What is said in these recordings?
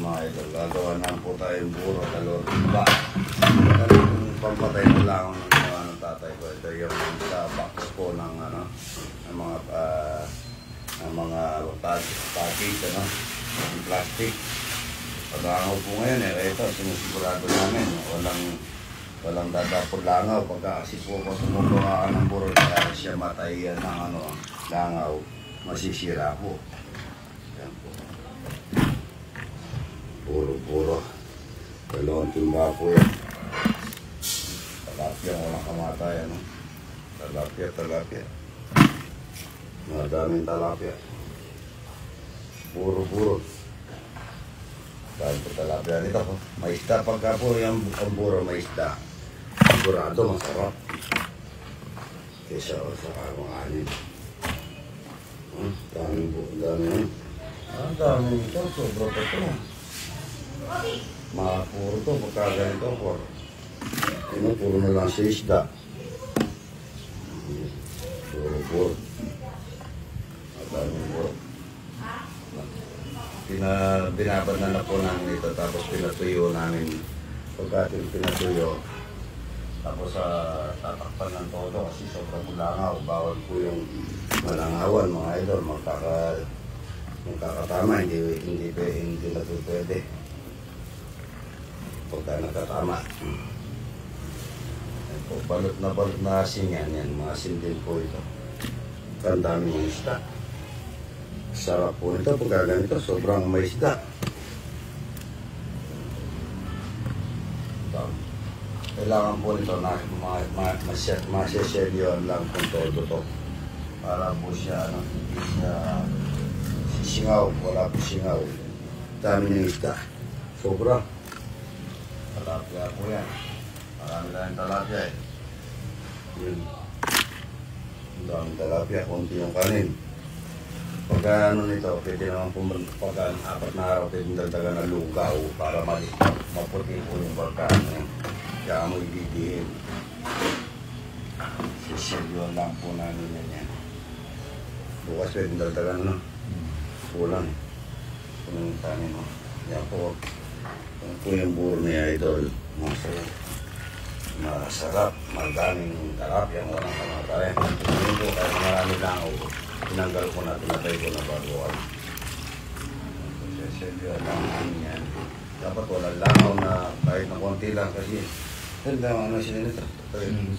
mga idol. Gagawa na po tayong buro, talor, iba. Yung pampatay na lang ng mga tatay ko. Ito yung sa box po ng mga package, ng plastic. Pag-angaw po ngayon ito, sinusigurado namin. Walang dadapod langaw. Pagka kasi po kung tumutuwa ng buro, kaya siya matayan ng langaw, masisira po. Yan po. Puro. Dalawang timba po yan. Talapia, walang kamatay, Talapia. Madaming talapia. Puro. Dahil po talapia nito po. May isda pagka po yung buro, may isda. Sigurado, masarap. Kesa sa mga anin. Dami po, dami. Dami ito, sobra pa ito. Mga puro ito, pagka ganito po. Puro na lang sa isda. Puro. Dami puro. Binabad na po namin ito, tapos pinatuyo namin. Pagka pinatuyo, tapos tatakpan ng todo kasi sobrang langaw. Bawal po yung malangawan, mga idol. Magkakatama, hindi na po pwede. Pagka nakatama. Balot na asin yan. Mga asin din po ito. Ang dami yung isda. Sarap po nito pagka ganito, sobrang may isda. Kailangan po nito na masyaselyoan lang kung todo to. Para po siya, hindi siya sisingaw, wala po singaw. Dami ng isda. Sobra. Talapia po yan. Marami tayong talapia Yun. Ang daming talapia, konti yung kanin. Pagka nito, pwede naman po pagka 4 na araw, pwede dagdagan na lugaw para maputi po yung pagkaan. Kaya mo ibibihin. Sisilyo lang po namin yan. Bukas pwede dagdagan, kulang. Kulang yung kanin, Yan po. Yan po yung buro niya, idol. Masarap. Magdaming talapia, walang kamatay. Hindi po kahit marami lang tinanggal ko na, tinatay ko na baguan. Sisilyo lang yan. Dapat walang langaw na kahit na konti lang kasi ganda siya nito. Ayan.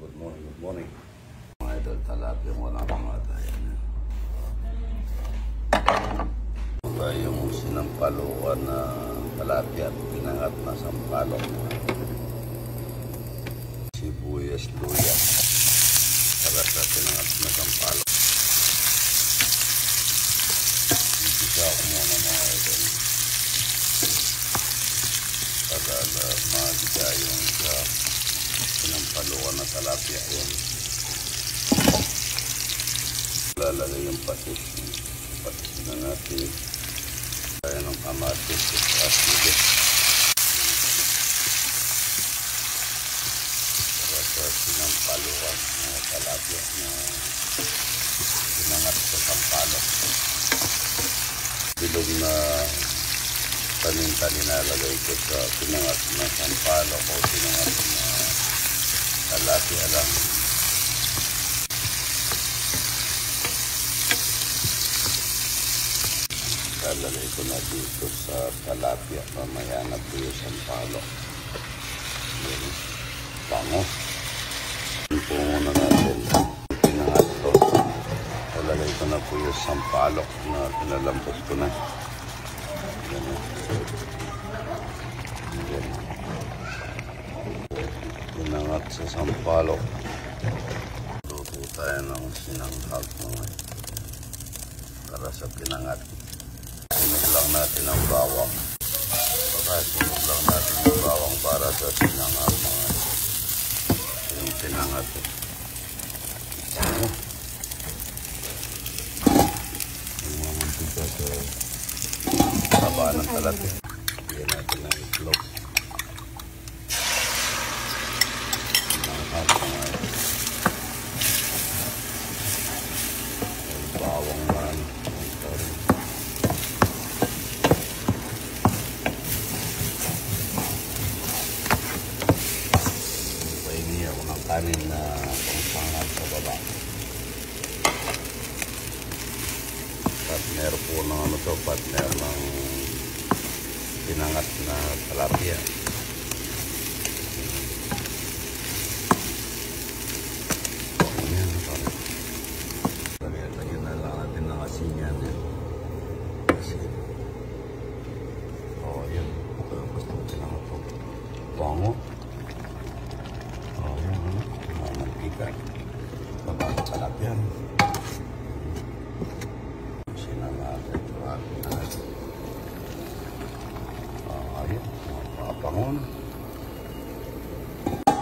Good morning. Mga idol, talapia mo lang kamatayan. Yung sinampaluan na talapia at pinangat na sampalok. Sibuyas, luya. Para sa pinangat na sampalok. Ibisa ko muna mga idol. Para magiga yung sa sinampaluan na talapia yun. Lalagay yung patis. Patis na natin. Kaya ng kamatis at aside. Para sa sinampaluan na talapia na pinangat sa sampalok. Bilog na paminta nilalagay ko sa pinangat na sampalok o pinangat na talapia lang. Lalagay ko na dito sa talapia. Mamaya na po yung sampalok. Yan. Bango. Yan po muna natin. Pinangat ko. Lalagay ko na po yung sampalok na pinalambot ko na. Yan. Yan. Pinangat sa sampalok. Luto tayo ng sinanghag mga para sa pinangat. Sunog lang natin ang bawang. Sunog lang natin ang bawang para sa sinanghag mga yung pinangat. Yung mga mantika sa haba ng talapia. Bigyan natin ang itlog. Sinanghag mga bawang lang. kanin na pangsangan sa baba. Partner po ng ano to, partner ng pinangat na tilapia. Ayan, parang lagyan na lang natin ng asin yan. Asin. Oh, yan. Gusto ko pinangat po. Bango. Oh, yan. Mantika. Babago tilapia. Pangon.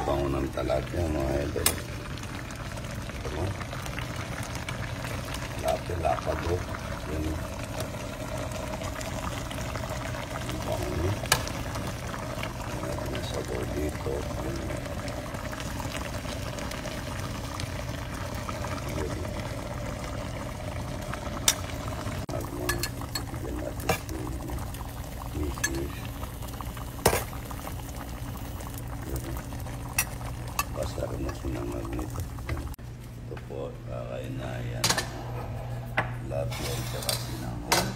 Pangon ng tilapia mga idol. Lapad o. Yan. Ang pangon niya. Natin ang sabaw dito. Yan. Yan natin yung pasar na sinangag nito. Ito po, kakain na yan. Tilapia at saka sinangag.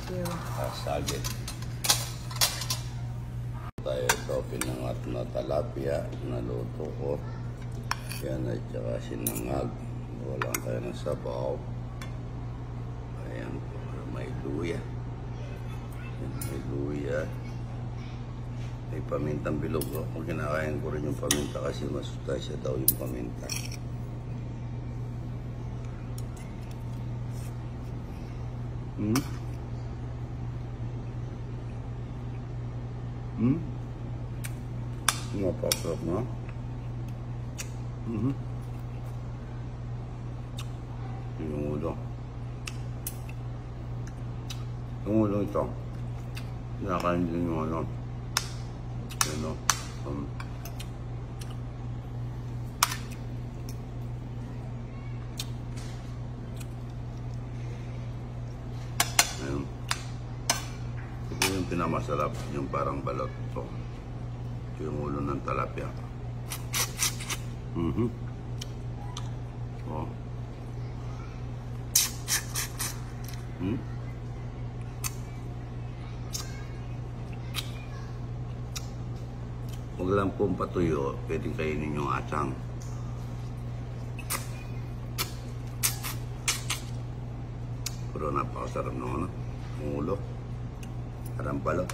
Sagit. Tayo ito, pinangat na tilapia na luto ko. Yan at saka sinangag. Walang tayo ng sabaw. Ayan po, may luya. May luya. May pamintang bilog. Kung kinakain ko rin yung paminta kasi masustansya daw yung paminta. Napasarap na. Yung ulo. Yung ulo ito. Kinakain din yung ano. Ano, ayun. Ito yung pinamasarap, yung parang balot ito. Ito yung ulo ng tilapia. Oh. Huwag lang pong patuyo, pwedeng kainin yung atang. Pero napakasarap ng ano, ulo. Parang balot.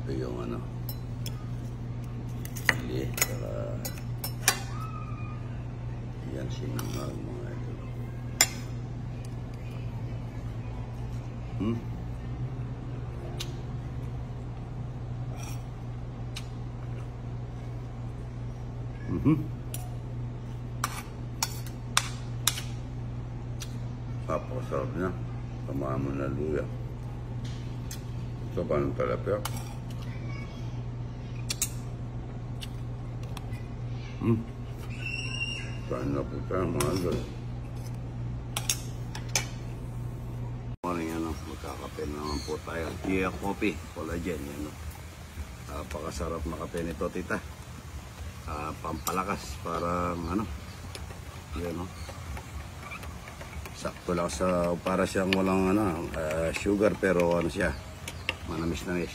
Ito yung ano, pili, saka yan sinangag mga ito. Napakasarap niya. Samahan mo na luya. Ito pa ng tilapia. Kain na po tayo mga idol. Morning ano, magkakape naman po tayo. Chia coffee, collagen yan. Napakasarap na kape nito tita. Pampalakas parang ano yan o sakto lang sa para siyang walang ano sugar pero ano siya manamis-namis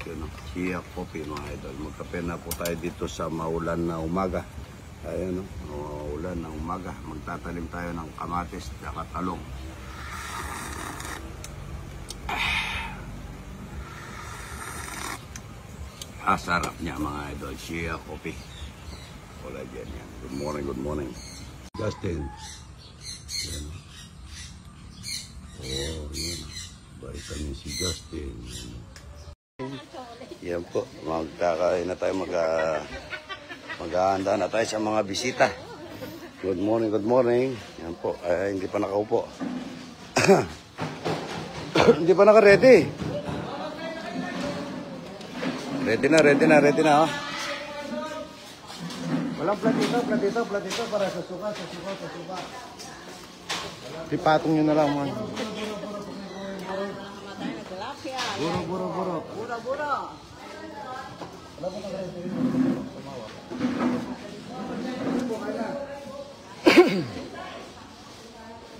yun o chia coffee mga idol. Magkape na po tayo dito sa maulan na umaga. Ayan o maulan na umaga. Magtatanim tayo ng kamatis at talong. Sarap niya mga idol. Chia coffee. Wala dyan yan. Good morning, good morning. Justin. Yan. Oh, yan. Vitamin si Justin. Yan po. Magkakain na tayo. Maghahanda na tayo sa mga bisita. Good morning, good morning. Yan po. Hindi pa nakaupo. Hindi pa naka-ready. Ready na, oh. Walang platito para sa suka. Pipatong nyo na lang, man. Buro.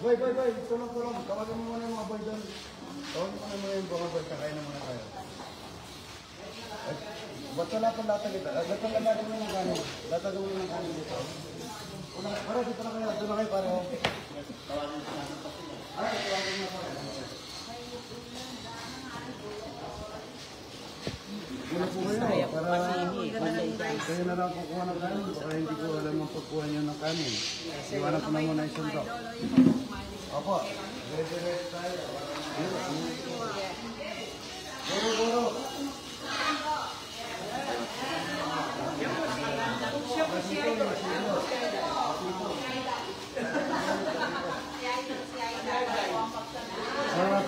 Boy, tulong. Tawagin mo muna yung mga boy doon. Tawagin mo muna yung mga boy. Kakain na muna tayo. Ba't wala pang latag ito? Ba't wala latag mo ng kanin? Latag mo ng kanin dito. Para dito na kayo. Doon na kayo para. Tawagin mo para. Wala po kayo. Para kayo na lang kukuha ng kanin. Baka hindi ko alam ang pagkuha nyo ng kanin. Iwanan ko na muna yung sundok. Opo. Dire-dire tayo. Guro.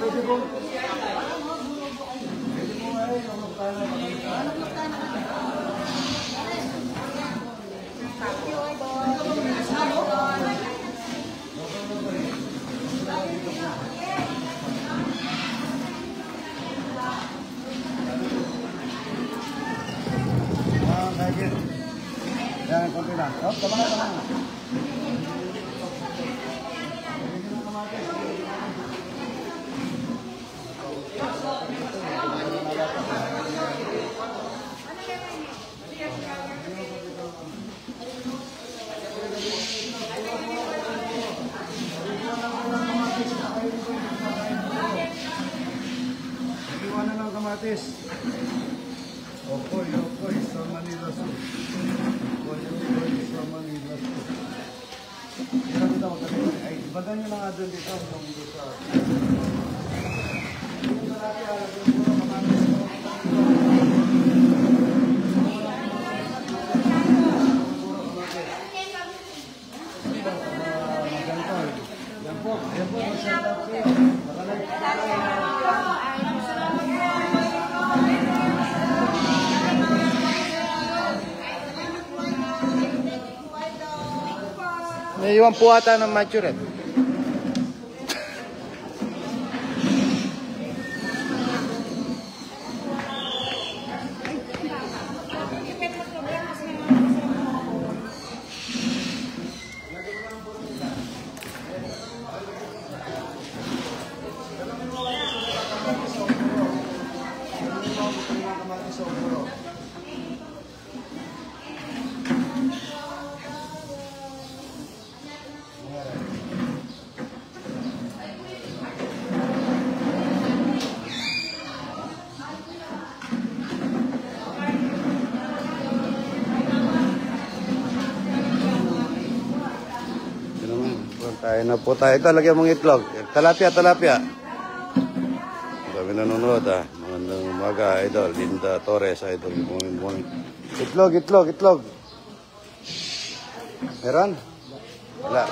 Pwede po. Yan, konti lang. Oh, tama na. Iwanan ng kamatis. Okoy, sa Manila Soup. Okoy, sa Manila Soup. Kaya kita magkakaroon. Ay, bagan nyo na nga doon dito. Dito sa... Yung marami alam, yung puro kamatis. Magantol. Yan po, masarap po. May iwan po ata ng mature. Kain na po tayo. Ito, lagyan mong itlog. Talapia. Kami nanonood Magandang umaga, idol. Linda Torres, idol. Morning. Itlog. Meron? Wala.